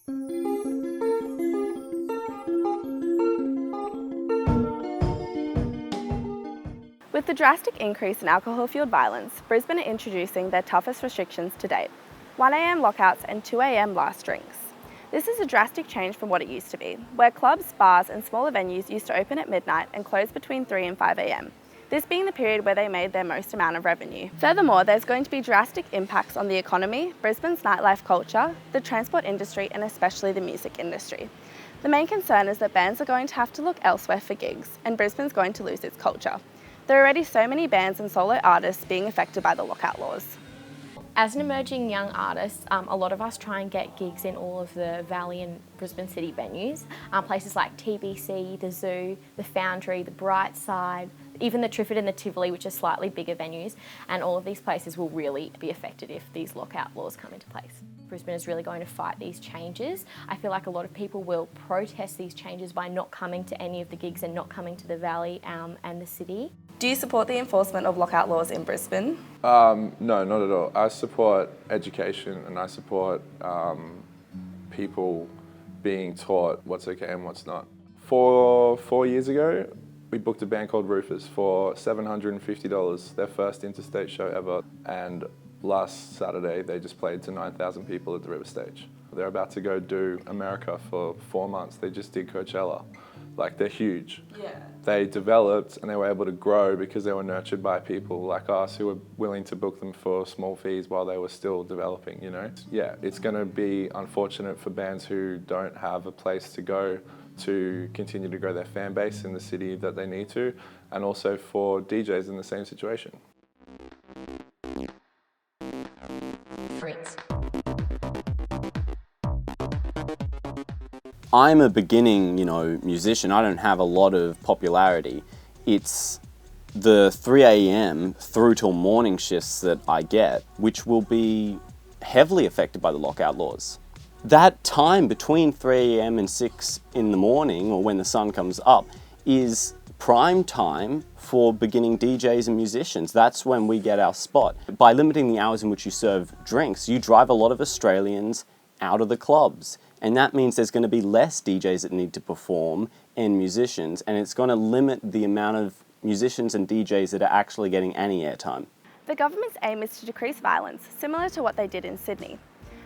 With the drastic increase in alcohol-fueled violence, Brisbane are introducing their toughest restrictions to date: 1 a.m. lockouts and 2 a.m. last drinks. This is a drastic change from what it used to be, where clubs, bars and smaller venues used to open at midnight and close between 3 and 5 a.m, this being the period where they made their most amount of revenue. Furthermore, there's going to be drastic impacts on the economy, Brisbane's nightlife culture, the transport industry and especially the music industry. The main concern is that bands are going to have to look elsewhere for gigs, and Brisbane's going to lose its culture. There are already so many bands and solo artists being affected by the lockout laws. As an emerging young artist, a lot of us try and get gigs in all of the Valley and Brisbane City venues. Places like TBC, the Zoo, the Foundry, the Bright Side, even the Triffid and the Tivoli, which are slightly bigger venues, and all of these places will really be affected if these lockout laws come into place. Brisbane is really going to fight these changes. I feel like a lot of people will protest these changes by not coming to any of the gigs and not coming to the Valley and the City. Do you support the enforcement of lockout laws in Brisbane? No, not at all. I support education and I support people being taught what's okay and what's not. 4 years ago, we booked a band called Roofers for $750, their first interstate show ever, and last Saturday they just played to 9,000 people at the River Stage. They're about to go do America for 4 months. They just did Coachella. Like, they're huge. Yeah. They developed and they were able to grow because they were nurtured by people like us who were willing to book them for small fees while they were still developing, you know? Yeah, it's going to be unfortunate for bands who don't have a place to go to continue to grow their fan base in the city that they need to, and also for DJs in the same situation. Fritz. I'm a beginning, musician. I don't have a lot of popularity. It's the 3 a.m. through till morning shifts that I get, which will be heavily affected by the lockout laws. That time between 3 a.m. and 6 in the morning, or when the sun comes up, is prime time for beginning DJs and musicians. That's when we get our spot. By limiting the hours in which you serve drinks, you drive a lot of Australians out of the clubs. And that means there's going to be less DJs that need to perform and musicians, and it's going to limit the amount of musicians and DJs that are actually getting any airtime. The government's aim is to decrease violence, similar to what they did in Sydney.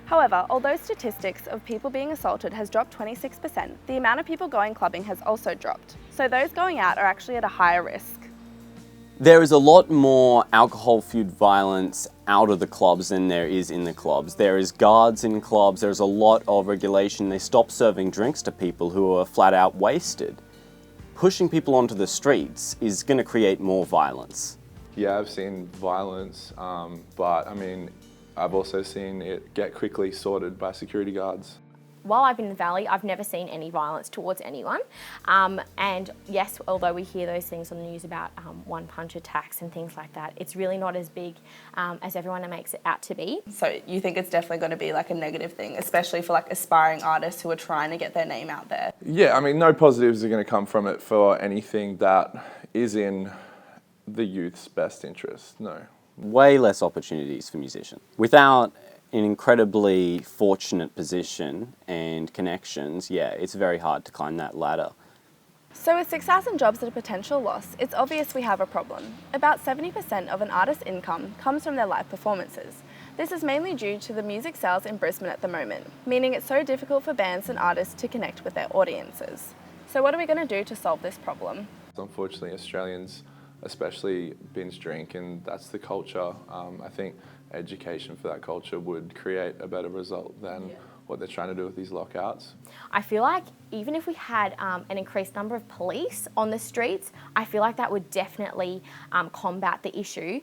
However, although statistics of people being assaulted has dropped 26%, the amount of people going clubbing has also dropped. So those going out are actually at a higher risk. There is a lot more alcohol-fueled violence out of the clubs than there is in the clubs. There is guards in clubs, there's a lot of regulation. They stop serving drinks to people who are flat out wasted. Pushing people onto the streets is going to create more violence. Yeah, I've seen violence, but I mean, I've also seen it get quickly sorted by security guards. While I've been in the Valley, I've never seen any violence towards anyone. And yes, although we hear those things on the news about one-punch attacks and things like that, it's really not as big as everyone makes it out to be. So you think it's definitely going to be like a negative thing, especially for like aspiring artists who are trying to get their name out there? Yeah, I mean, no positives are going to come from it for anything that is in the youth's best interest, no. Way less opportunities for musicians. Without an incredibly fortunate position and connections, yeah, it's very hard to climb that ladder. So with 6,000 jobs at a potential loss, it's obvious we have a problem. About 70% of an artist's income comes from their live performances. This is mainly due to the music sales in Brisbane at the moment, meaning it's so difficult for bands and artists to connect with their audiences. So what are we going to do to solve this problem? Unfortunately, Australians especially binge drink, and that's the culture. I think education for that culture would create a better result than what they're trying to do with these lockouts. I feel like even if we had an increased number of police on the streets, I feel like that would definitely combat the issue,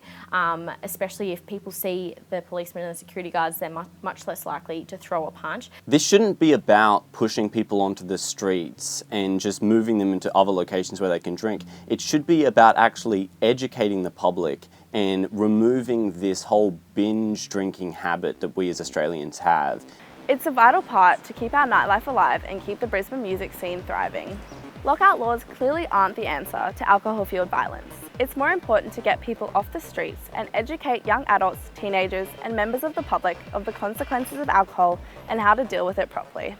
especially if people see the policemen and the security guards, they're much less likely to throw a punch. This shouldn't be about pushing people onto the streets and just moving them into other locations where they can drink. It should be about actually educating the public and removing this whole binge drinking habit that we as Australians have. It's a vital part to keep our nightlife alive and keep the Brisbane music scene thriving. Lockout laws clearly aren't the answer to alcohol-fueled violence. It's more important to get people off the streets and educate young adults, teenagers and members of the public of the consequences of alcohol and how to deal with it properly.